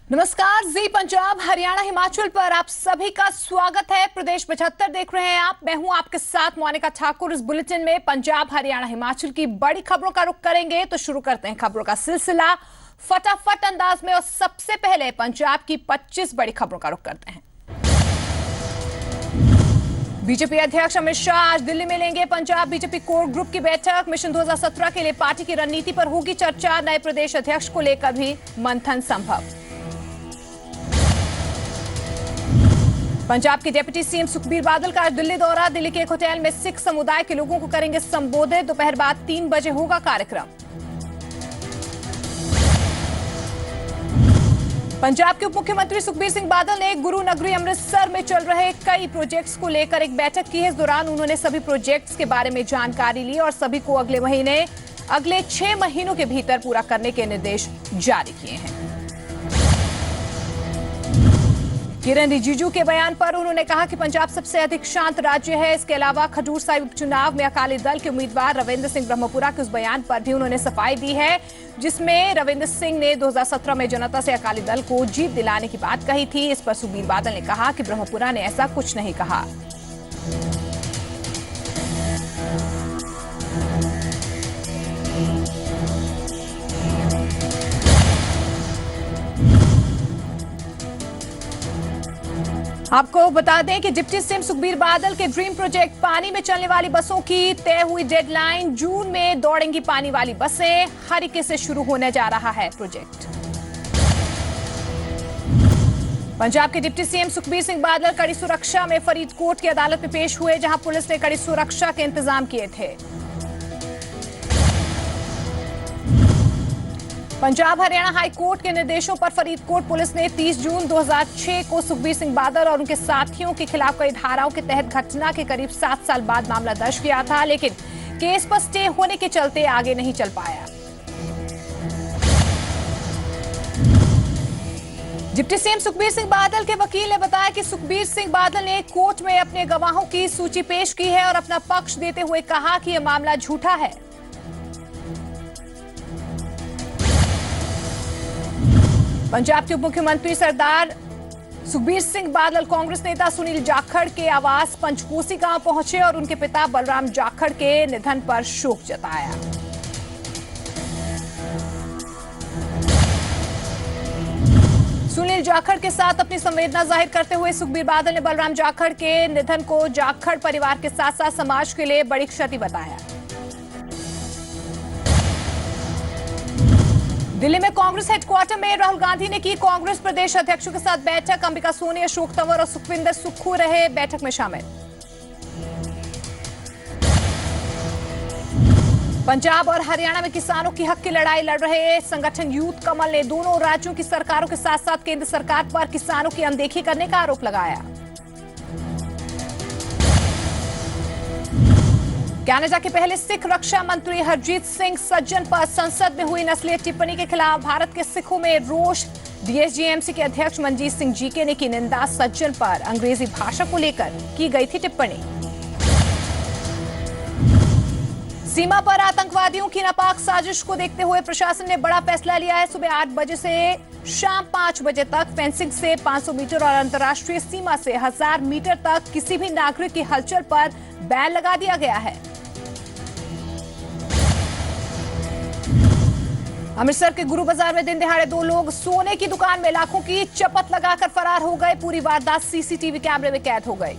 नमस्कार, जी पंजाब हरियाणा हिमाचल पर आप सभी का स्वागत है। प्रदेश 75 देख रहे हैं आप। मैं हूं आपके साथ मोनिका ठाकुर। इस बुलेटिन में पंजाब हरियाणा हिमाचल की बड़ी खबरों का रुख करेंगे। तो शुरू करते हैं खबरों का सिलसिला फटाफट अंदाज में। और सबसे पहले पंजाब की 25 बड़ी खबरों का रुख करते हैं। बीजेपी अध्यक्ष अमित शाह आज दिल्ली में लेंगे पंजाब बीजेपी कोर ग्रुप की बैठक। मिशन 2017 के लिए पार्टी की रणनीति पर होगी चर्चा। नए प्रदेश अध्यक्ष को लेकर भी मंथन संभव। पंजाब के डिप्टी सीएम सुखबीर बादल का आज दिल्ली दौरा। दिल्ली के एक होटल में सिख समुदाय के लोगों को करेंगे संबोधित। दोपहर बाद 3 बजे होगा कार्यक्रम। पंजाब के उप मुख्यमंत्री सुखबीर सिंह बादल ने गुरु नगरी अमृतसर में चल रहे कई प्रोजेक्ट्स को लेकर एक बैठक की है। इस दौरान उन्होंने सभी प्रोजेक्ट्स के बारे में जानकारी ली और सभी को अगले 6 महीनों के भीतर पूरा करने के निर्देश जारी किए हैं। किरण रिजिजू के बयान पर उन्होंने कहा कि पंजाब सबसे अधिक शांत राज्य है। इसके अलावा खडूर साहिब उपचुनाव में अकाली दल के उम्मीदवार रविंद्र सिंह ब्रह्मपुरा के उस बयान पर भी उन्होंने सफाई दी है, जिसमें रविंद्र सिंह ने 2017 में जनता से अकाली दल को जीत दिलाने की बात कही थी। इस पर सुखबीर बादल ने कहा कि ब्रह्मपुरा ने ऐसा कुछ नहीं कहा। आपको बता दें कि डिप्टी सीएम सुखबीर बादल के ड्रीम प्रोजेक्ट पानी में चलने वाली बसों की तय हुई डेडलाइन। जून में दौड़ेंगी पानी वाली बसें। हरिके से शुरू होने जा रहा है प्रोजेक्ट। पंजाब के डिप्टी सीएम सुखबीर सिंह बादल कड़ी सुरक्षा में फरीदकोट की अदालत में पेश हुए, जहां पुलिस ने कड़ी सुरक्षा के इंतजाम किए थे। पंजाब हरियाणा हाई कोर्ट के निर्देशों पर फरीदकोट पुलिस ने 30 जून 2006 को सुखबीर सिंह बादल और उनके साथियों के खिलाफ कई धाराओं के तहत घटना के करीब 7 साल बाद मामला दर्ज किया था, लेकिन केस पर स्टे होने के चलते आगे नहीं चल पाया। डिप्टी सीएम सुखबीर सिंह बादल के वकील ने बताया कि सुखबीर सिंह बादल ने कोर्ट में अपने गवाहों की सूची पेश की है और अपना पक्ष देते हुए कहा कि यह मामला झूठा है। पंजाब के उप मुख्यमंत्री सरदार सुखबीर सिंह बादल कांग्रेस नेता सुनील जाखड़ के आवास पंचकोसी गांव पहुंचे और उनके पिता बलराम जाखड़ के निधन पर शोक जताया। सुनील जाखड़ के साथ अपनी संवेदना जाहिर करते हुए सुखबीर बादल ने बलराम जाखड़ के निधन को जाखड़ परिवार के साथ साथ समाज के लिए बड़ी क्षति बताया। दिल्ली में कांग्रेस हेडक्वार्टर में राहुल गांधी ने की कांग्रेस प्रदेश अध्यक्षों के साथ बैठक। अंबिका सोनी, अशोक तंवर और सुखविंदर सुक्खू रहे बैठक में शामिल। पंजाब और हरियाणा में किसानों की हक की लड़ाई लड़ रहे संगठन यूथ कमल ने दोनों राज्यों की सरकारों के साथ साथ केंद्र सरकार पर किसानों की अनदेखी करने का आरोप लगाया। कनाडा के पहले सिख रक्षा मंत्री हरजीत सिंह सज्जन पर संसद में हुई नस्लीय टिप्पणी के खिलाफ भारत के सिखों में रोष। डीएसजीएमसी के अध्यक्ष मनजीत सिंह जीके ने की निंदा। सज्जन पर अंग्रेजी भाषा को लेकर की गई थी टिप्पणी। सीमा पर आतंकवादियों की नापाक साजिश को देखते हुए प्रशासन ने बड़ा फैसला लिया है। सुबह 8 बजे से शाम 5 बजे तक फेंसिंग से 500 मीटर और अंतर्राष्ट्रीय सीमा से 1000 मीटर तक किसी भी नागरिक की हलचल पर बैन लगा दिया गया है। अमृतसर के गुरु बाजार में दिन दिहाड़े 2 लोग सोने की दुकान में लाखों की चपत लगाकर फरार हो गए। पूरी वारदात सीसीटीवी कैमरे में कैद हो गई।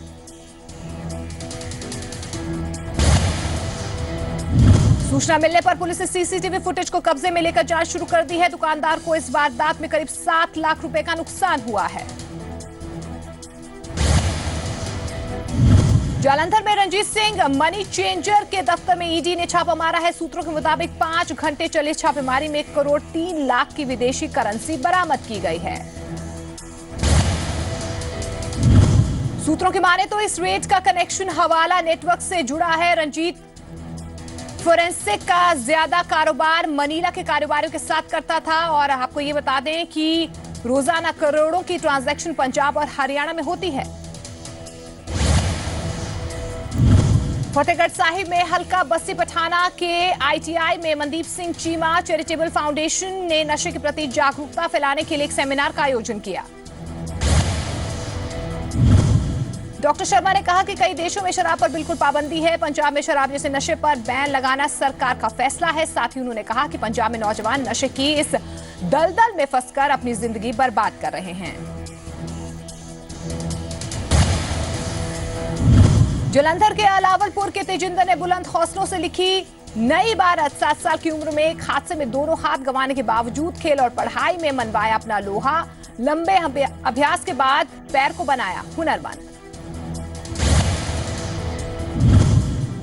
सूचना मिलने पर पुलिस ने सीसीटीवी फुटेज को कब्जे में लेकर जांच शुरू कर दी है। दुकानदार को इस वारदात में करीब 7 लाख रुपए का नुकसान हुआ है। जालंधर में रंजीत सिंह मनी चेंजर के दफ्तर में ईडी ने छापा मारा है। सूत्रों के मुताबिक 5 घंटे चली छापेमारी में 1 करोड़ 3 लाख की विदेशी करेंसी बरामद की गई है। सूत्रों की माने तो इस रेट का कनेक्शन हवाला नेटवर्क से जुड़ा है। रंजीत फोरेंसिक का ज्यादा कारोबार मनीला के कारोबारियों के साथ करता था और आपको ये बता दें कि रोजाना करोड़ों की ट्रांजैक्शन पंजाब और हरियाणा में होती है। फतेहगढ़ साहिब में हल्का बस्ती पठाना के ITI में मनदीप सिंह चीमा चैरिटेबल फाउंडेशन ने नशे के प्रति जागरूकता फैलाने के लिए एक सेमिनार का आयोजन किया। डॉक्टर शर्मा ने कहा कि कई देशों में शराब पर बिल्कुल पाबंदी है, पंजाब में शराब जैसे नशे पर बैन लगाना सरकार का फैसला है। साथ ही उन्होंने कहा कि पंजाब में नौजवान नशे की इस दलदल में फंसकर अपनी जिंदगी बर्बाद कर रहे हैं। जालंधर के अलावलपुर के तेजिंदर ने बुलंद हौसलों से लिखी नई इबारत। 7 साल की उम्र में एक हादसे में दोनों हाथ गंवाने के बावजूद खेल और पढ़ाई में मनवाया अपना लोहा। लंबे अभ्यास के बाद पैर को बनाया हुनरमंद।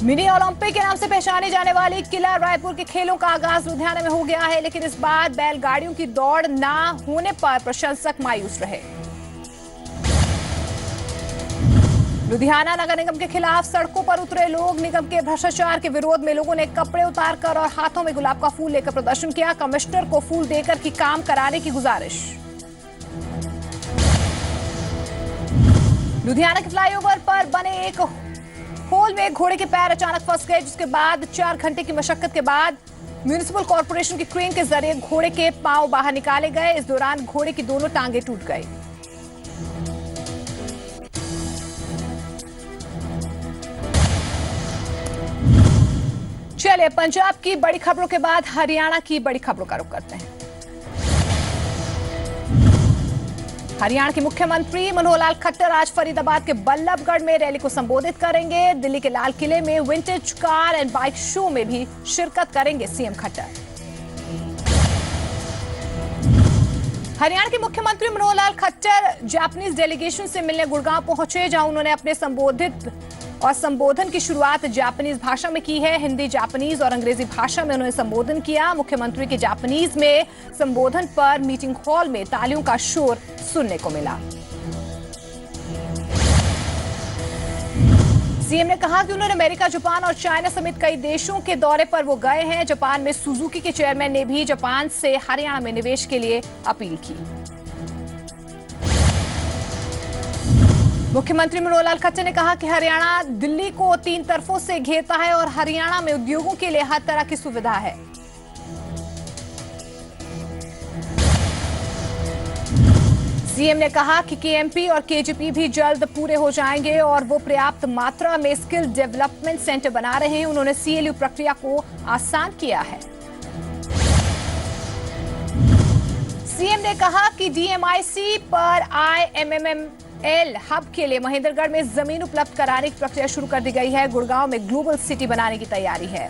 मिनी ओलंपिक के नाम से पहचाने जाने वाली किला रायपुर के खेलों का आगाज लुधियाना में हो गया है, लेकिन इस बार बैलगाड़ियों की दौड़ ना होने पर प्रशंसक मायूस रहे। लुधियाना नगर निगम के खिलाफ सड़कों पर उतरे लोग। निगम के भ्रष्टाचार के विरोध में लोगों ने कपड़े उतारकर और हाथों में गुलाब का फूल लेकर प्रदर्शन किया। कमिश्नर को फूल देकर ही काम कराने की गुजारिश। लुधियाना के फ्लाईओवर पर बने एक होल में घोड़े के पैर अचानक फंस गए, जिसके बाद 4 घंटे की मशक्कत के बाद म्युनिसिपल कॉर्पोरेशन की क्रेन के जरिए घोड़े के पांव बाहर निकाले गए। इस दौरान घोड़े की दोनों टांगे टूट गई। चलिए पंजाब की बड़ी खबरों के बाद हरियाणा की बड़ी खबरों का रुख करते हैं। हरियाणा के मुख्यमंत्री मनोहर लाल खट्टर आज फरीदाबाद के बल्लभगढ़ में रैली को संबोधित करेंगे। दिल्ली के लाल किले में vintage car and bike show में भी शिरकत करेंगे सीएम खट्टर। हरियाणा के मुख्यमंत्री मनोहर लाल खट्टर जापानीज डेलीगेशन से मिलने गुड़गांव पहुंचे, जहां उन्होंने अपने संबोधन की शुरुआत जापानीज भाषा में की है। हिंदी, जापानीज और अंग्रेजी भाषा में उन्होंने संबोधन किया। मुख्यमंत्री के जापानीज में संबोधन पर मीटिंग हॉल में तालियों का शोर सुनने को मिला। सीएम ने कहा कि उन्होंने अमेरिका, जापान और चाइना समेत कई देशों के दौरे पर वो गए हैं। जापान में सुजुकी के चेयरमैन ने भी जापान से हरियाणा में निवेश के लिए अपील की। मुख्यमंत्री मनोहर लाल खट्टर ने कहा कि हरियाणा दिल्ली को 3 तरफों से घेरता है और हरियाणा में उद्योगों के लिए हर तरह की सुविधा है। सीएम ने कहा कि केएमपी और केजीपी भी जल्द पूरे हो जाएंगे और वो पर्याप्त मात्रा में स्किल डेवलपमेंट सेंटर बना रहे हैं। उन्होंने सीएलयू प्रक्रिया को आसान किया है। सीएम ने कहा कि डीएमआईसी पर IMML हब के लिए महेंद्रगढ़ में जमीन उपलब्ध कराने की प्रक्रिया शुरू कर दी गई है। गुड़गांव में ग्लोबल सिटी बनाने की तैयारी है।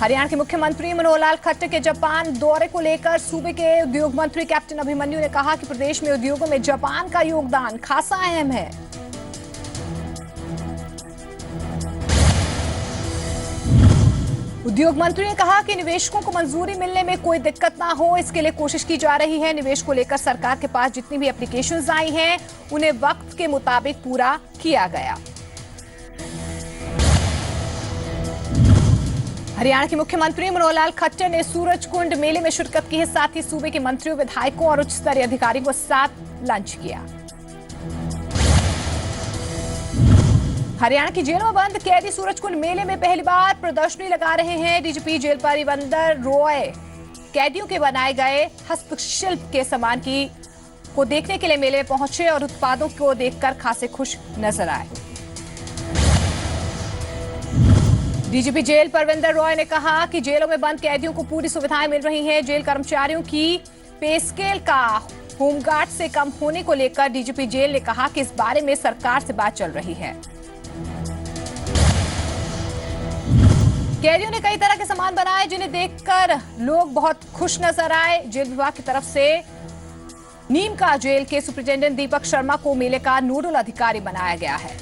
हरियाणा के मुख्यमंत्री मनोहर लाल खट्टर के जापान दौरे को लेकर सूबे के उद्योग मंत्री कैप्टन अभिमन्यु ने कहा कि प्रदेश में उद्योगों में जापान का योगदान खासा अहम है। उद्योग मंत्री ने कहा कि निवेशकों को मंजूरी मिलने में कोई दिक्कत ना हो, इसके लिए कोशिश की जा रही है। निवेश को लेकर सरकार के पास जितनी भी एप्लीकेशंस आई हैं, उन्हें वक्त के मुताबिक पूरा किया गया। हरियाणा के मुख्यमंत्री मनोहर लाल खट्टर ने सूरजकुंड मेले में शिरकत की है। साथ ही सूबे के मंत्रियों, विधायकों और उच्च स्तरीय अधिकारियों के साथ लंच किया। हरियाणा की जेलों में बंद कैदी सूरजकुंड मेले में पहली बार प्रदर्शनी लगा रहे हैं। डीजीपी जेल परिवंदर रॉय कैदियों के बनाए गए हस्तशिल्प के सामान को देखने के लिए मेले में पहुंचे और उत्पादों को देखकर खासे खुश नजर आए। डीजीपी जेल परविंदर रॉय ने कहा कि जेलों में बंद कैदियों को पूरी सुविधाएं मिल रही हैं। जेल कर्मचारियों की पे स्केल का होमगार्ड से कम होने को लेकर डीजीपी जेल ने कहा कि इस बारे में सरकार से बात चल रही है। कैदियों ने कई तरह के सामान बनाए, जिन्हें देखकर लोग बहुत खुश नजर आए। जेल विभाग की तरफ से नीम का जेल के सुपरिटेंडेंट दीपक शर्मा को मेले का नोडल अधिकारी बनाया गया है।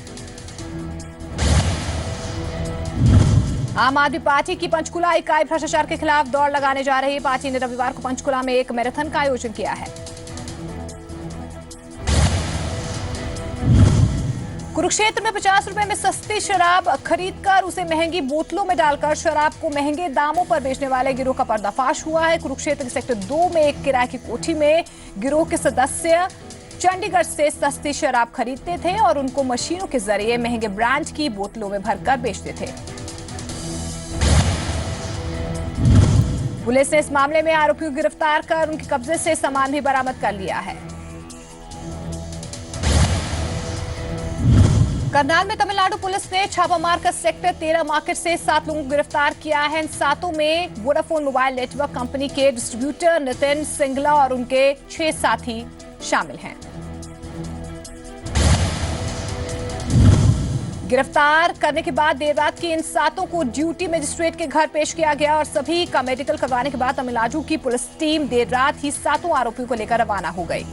आम आदमी पार्टी की पंचकुला इकाई भ्रष्टाचार के खिलाफ दौड़ लगाने जा रही है। पार्टी ने रविवार को पंचकुला में एक मैराथन का आयोजन किया है। कुरुक्षेत्र में 50 रुपए में सस्ती शराब खरीदकर उसे महंगी बोतलों में डालकर शराब को महंगे दामों पर बेचने वाले गिरोह का पर्दाफाश हुआ है। कुरुक्षेत्र के सेक्टर 2 में एक किराए की कोठी में गिरोह के सदस्य चंडीगढ़ से सस्ती शराब खरीदते थे और उनको मशीनों के जरिए महंगे ब्रांड की बोतलों में भरकर बेचते थे। पुलिस ने इस मामले में आरोपियों को गिरफ्तार कर उनके कब्जे से सामान भी बरामद कर लिया है। करनाल में तमिलनाडु पुलिस ने छापा मारकर सेक्टर 13 मार्केट से 7 लोगों को गिरफ्तार किया है। इन 7 में वोडाफोन मोबाइल नेटवर्क कंपनी के डिस्ट्रीब्यूटर नितिन सिंगला और उनके 6 साथी शामिल हैं। गिरफ्तार करने के बाद देर रात की इन 7 को ड्यूटी मजिस्ट्रेट के घर पेश किया गया और सभी का मेडिकल करवाने के बाद तमिलनाडु की पुलिस टीम देर रात ही 7 आरोपियों को लेकर रवाना हो गई।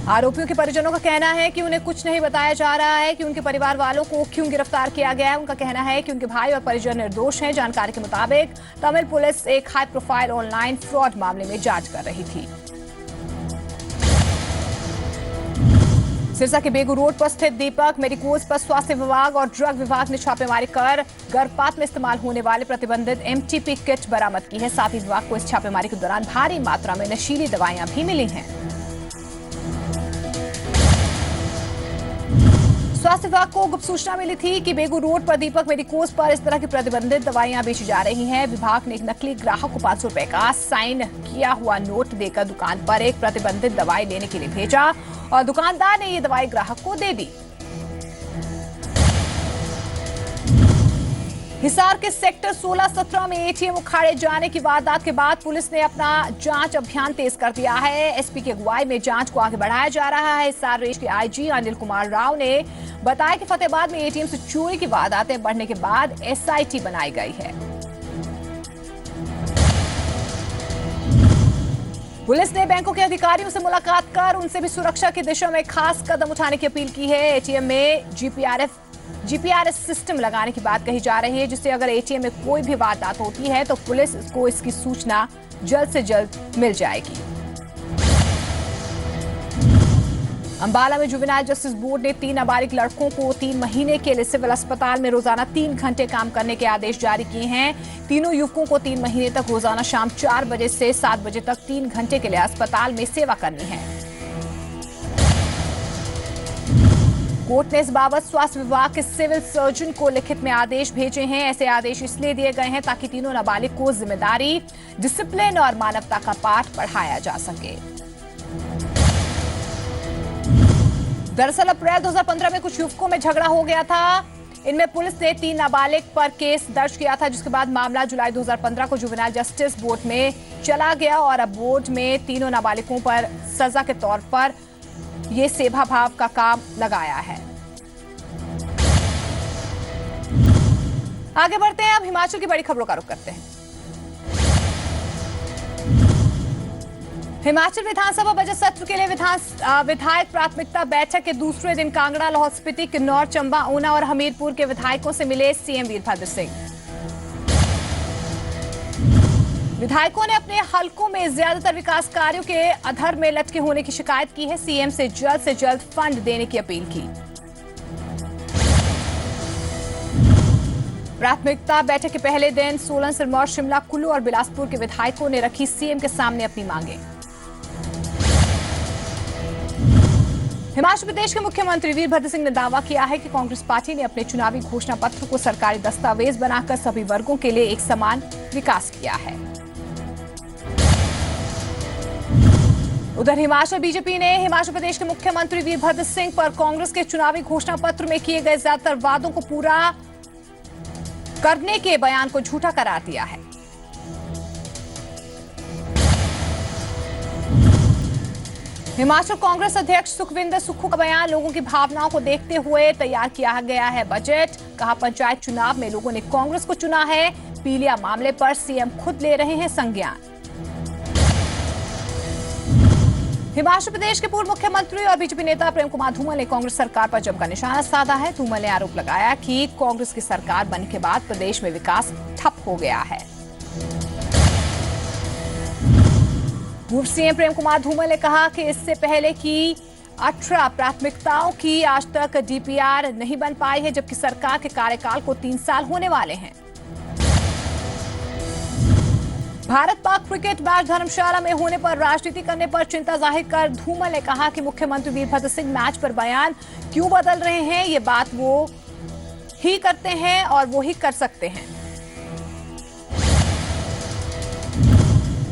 आरोपियों के परिजनों का कहना है कि उन्हें कुछ नहीं बताया जा रहा है कि उनके परिवार वालों को क्यों गिरफ्तार किया गया है। उनका कहना है कि उनके भाई और परिजन निर्दोष हैं। जानकारी के मुताबिक तमिल पुलिस एक हाई प्रोफाइल ऑनलाइन फ्रॉड मामले में जांच कर रही थी। सिरसा के बेगू रोड पर स्थित दीपक मेडिकोज पर स्वास्थ्य विभाग और ड्रग विभाग ने छापेमारी कर गर्भपात में इस्तेमाल होने वाले प्रतिबंधित एमटीपी किट बरामद की है। साथ ही विभाग को इस छापेमारी के दौरान भारी मात्रा में नशीली दवाइयां भी मिली हैं। स्वास्थ्य विभाग को गुप्त सूचना मिली थी कि बेगू रोड पर दीपक मेडिकोज पर इस तरह की प्रतिबंधित दवाइयां बेची जा रही हैं। विभाग ने एक नकली ग्राहक को 500 रुपए का साइन किया हुआ नोट देकर दुकान पर एक प्रतिबंधित दवाई लेने के लिए भेजा और दुकानदार ने ये दवाई ग्राहक को दे दी। हिसार के सेक्टर 16-17 में एटीएम उखाड़े जाने की वारदात के बाद पुलिस ने अपना जांच अभियान तेज कर दिया है। एसपी की अगुवाई में जांच को आगे बढ़ाया जा रहा है। हिसार रेंज के आईजी अनिल कुमार राव ने बताया कि फतेहाबाद में एटीएम से चोरी की वारदातें बढ़ने के बाद एसआईटी बनाई गई है। पुलिस ने बैंकों के अधिकारियों से मुलाकात कर उनसे भी सुरक्षा की दिशा में खास कदम उठाने की अपील की है। एटीएम में जीपीआरएस सिस्टम लगाने की बात कही जा रही है, जिससे अगर एटीएम में कोई भी वारदात होती है तो पुलिस को इसकी सूचना जल्द से जल्द मिल जाएगी। अंबाला में जुवेनाइल जस्टिस बोर्ड ने 3 नाबालिग लड़कों को 3 महीने के लिए सिविल अस्पताल में रोजाना 3 घंटे काम करने के आदेश जारी किए हैं। तीनों युवकों को 3 महीने तक रोजाना शाम 4 बजे से 7 बजे तक 3 घंटे के लिए अस्पताल में सेवा करनी है। कोर्ट ने इस बाबत स्वास्थ्य विभाग के सिविल सर्जन को लिखित में आदेश भेजे हैं। ऐसे आदेश इसलिए दिए गए हैं ताकि तीनों नाबालिग को जिम्मेदारी, डिसिप्लिन और मानवता का पाठ पढ़ाया जा सके। दरअसल अप्रैल 2015 में कुछ युवकों में झगड़ा हो गया था। इनमें पुलिस ने 3 नाबालिग पर केस दर्ज किया था, जिसके बाद मामला जुलाई 2015 को जुवेनाइल जस्टिस बोर्ड में चला गया और अब बोर्ड में तीनों नाबालिगों पर सजा के तौर पर ये सेवा भाव का काम लगाया है। आगे बढ़ते हैं, अब हिमाचल की बड़ी खबरों का रुख करते हैं। हिमाचल विधानसभा बजट सत्र के लिए विधायक प्राथमिकता बैठक के दूसरे दिन कांगड़ा, लाहौल स्पीति, किन्नौर, चंबा, ऊना और हमीरपुर के विधायकों से मिले सीएम वीरभद्र सिंह। विधायकों ने अपने हलकों में ज्यादातर विकास कार्यों के अधर में लटके होने की शिकायत की है। सीएम से जल्द फंड देने की अपील की। प्राथमिकता बैठक के पहले दिन सोलन, सिरमौर, शिमला, कुल्लू और बिलासपुर के विधायकों ने रखी सीएम के सामने अपनी मांगे। हिमाचल प्रदेश के मुख्यमंत्री वीरभद्र सिंह ने दावा किया है कि कांग्रेस पार्टी ने अपने चुनावी घोषणा पत्र को सरकारी दस्तावेज बनाकर सभी वर्गों के लिए एक समान विकास किया है। उधर हिमाचल बीजेपी ने हिमाचल प्रदेश के मुख्यमंत्री वीरभद्र सिंह पर कांग्रेस के चुनावी घोषणा पत्र में किए गए ज्यादातर वादों को पूरा करने के बयान को झूठा करार दिया है। हिमाचल कांग्रेस अध्यक्ष सुखविंदर सुक्खू का बयान, लोगों की भावनाओं को देखते हुए तैयार किया गया है बजट। कहा, पंचायत चुनाव में लोगों ने कांग्रेस को चुना है। पीलिया मामले पर सीएम खुद ले रहे हैं संज्ञान। हिमाचल प्रदेश के पूर्व मुख्यमंत्री और बीजेपी नेता प्रेम कुमार धूमल ने कांग्रेस सरकार पर जमकर निशाना साधा है। धूमल ने आरोप लगाया कि कांग्रेस की सरकार बनने के बाद प्रदेश में विकास ठप हो गया है। पूर्व सीएम प्रेम कुमार धूमल ने कहा कि इससे पहले की 18 प्राथमिकताओं की आज तक डीपीआर नहीं बन पाई है, जबकि सरकार के कार्यकाल को 3 साल होने वाले हैं। भारत पाक क्रिकेट मैच धर्मशाला में होने पर राजनीति करने पर चिंता जाहिर कर धूमल ने कहा कि मुख्यमंत्री वीरभद्र सिंह मैच पर बयान क्यों बदल रहे हैं, ये बात वो ही करते हैं और वो ही कर सकते हैं।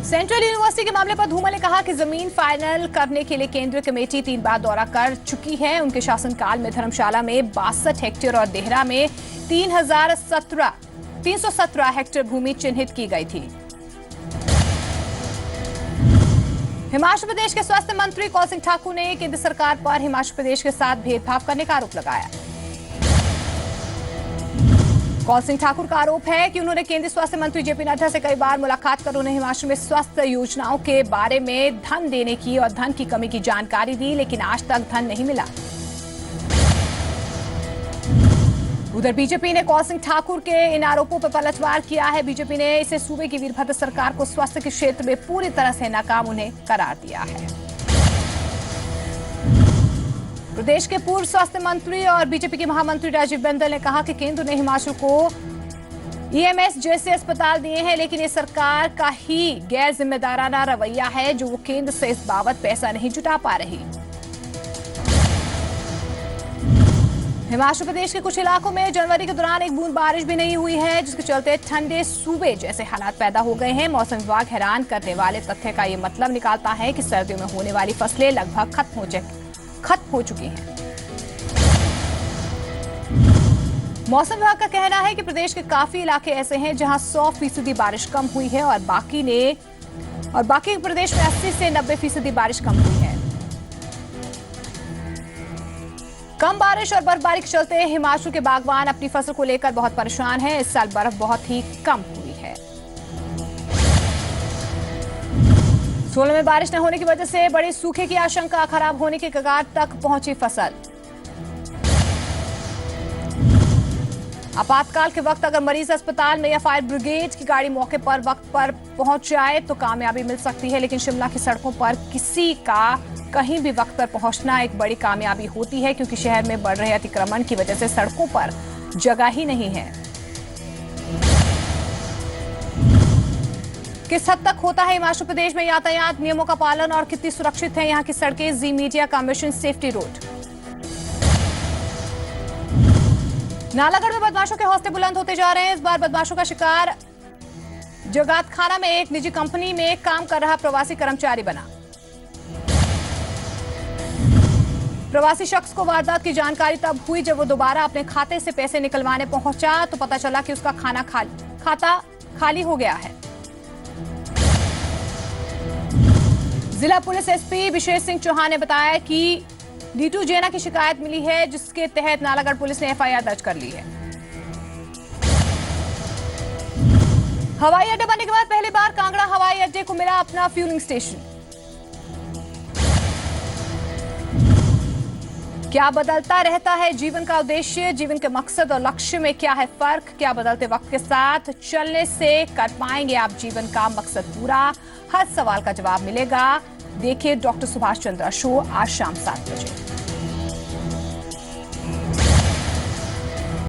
सेंट्रल यूनिवर्सिटी के मामले पर धूमल ने कहा कि जमीन फाइनल करने के लिए केंद्रीय कमेटी 3 बार दौरा कर चुकी है। उनके शासनकाल में धर्मशाला में 62 हेक्टेयर और देहरा में 317 हेक्टेयर भूमि चिन्हित की गई थी। हिमाचल प्रदेश के स्वास्थ्य मंत्री कौल सिंह ठाकुर ने केंद्र सरकार पर हिमाचल प्रदेश के साथ भेदभाव करने का आरोप लगाया। कौल सिंह ठाकुर का आरोप है कि उन्होंने केंद्रीय स्वास्थ्य मंत्री जेपी नड्डा से कई बार मुलाकात कर उन्हें हिमाचल में स्वास्थ्य योजनाओं के बारे में धन देने की और धन की कमी की जानकारी दी, लेकिन आज तक धन नहीं मिला। उधर बीजेपी ने कौल सिंह ठाकुर के इन आरोपों पर पलटवार किया है। बीजेपी ने इसे सूबे की वीरभद्र सरकार को स्वास्थ्य के क्षेत्र में पूरी तरह से नाकाम उन्हें करार दिया है। प्रदेश के पूर्व स्वास्थ्य मंत्री और बीजेपी के महामंत्री राजीव बिंदल ने कहा कि केंद्र ने हिमाचल को ईएमएस जैसे अस्पताल दिए हैं, लेकिन ये सरकार का ही गैर जिम्मेदाराना रवैया है जो वो केंद्र से इस बाबत पैसा नहीं जुटा पा रही। हिमाचल प्रदेश के कुछ इलाकों में जनवरी के दौरान एक बूंद बारिश भी नहीं हुई है, जिसके चलते ठंडे सूबे जैसे हालात पैदा हो गए हैं। मौसम विभाग हैरान करने वाले तथ्य का ये मतलब निकालता है कि सर्दियों में होने वाली फसलें लगभग खत्म हो चुकी हैं। मौसम विभाग का कहना है कि प्रदेश के काफी इलाके ऐसे हैं जहां 100% बारिश कम हुई है और बाकी प्रदेश में 80 से 90% बारिश कम हुई है। कम बारिश और बर्फबारी के चलते हिमाचल के बागवान अपनी फसल को लेकर बहुत परेशान हैं। इस साल बर्फ बहुत ही कम हुई है। सोलन में बारिश न होने की वजह से बड़े सूखे की आशंका, खराब होने के कगार तक पहुंची फसल। आपातकाल के वक्त अगर मरीज अस्पताल में या फायर ब्रिगेड की गाड़ी मौके पर वक्त पर पहुंच जाए तो कामयाबी मिल सकती है, लेकिन शिमला की सड़कों पर किसी का कहीं भी वक्त पर पहुंचना एक बड़ी कामयाबी होती है, क्योंकि शहर में बढ़ रहे अतिक्रमण की वजह से सड़कों पर जगह ही नहीं है। किस हद तक होता है हिमाचल प्रदेश में यातायात नियमों का पालन और कितनी सुरक्षित है यहाँ की सड़कें? जी मीडिया का मिशन सेफ्टी रोड। नालागढ़ में बदमाशों के हौसले बुलंद होते जा रहे हैं। इस बार बदमाशों का शिकार जगातखाना में एक निजी कंपनी में काम कर रहा प्रवासी कर्मचारी बना। प्रवासी शख्स को वारदात की जानकारी तब हुई जब वो दोबारा अपने खाते से पैसे निकलवाने पहुंचा तो पता चला कि उसका खाता खाली हो गया है। जिला पुलिस एसपी विशेष सिंह चौहान ने बताया कि नीतू जैना की शिकायत मिली है, जिसके तहत नालागढ़ पुलिस ने एफआईआर दर्ज कर ली है। हवाई अड्डा बनने के बाद पहली बार कांगड़ा हवाई अड्डे को मिला अपना फ्यूलिंग स्टेशन। क्या बदलता रहता है जीवन का उद्देश्य? जीवन के मकसद और लक्ष्य में क्या है फर्क? क्या बदलते वक्त के साथ चलने से कर पाएंगे आप जीवन का मकसद पूरा? हर सवाल का जवाब मिलेगा। देखिए डॉक्टर सुभाष चंद्रा शो आज शाम 7 बजे।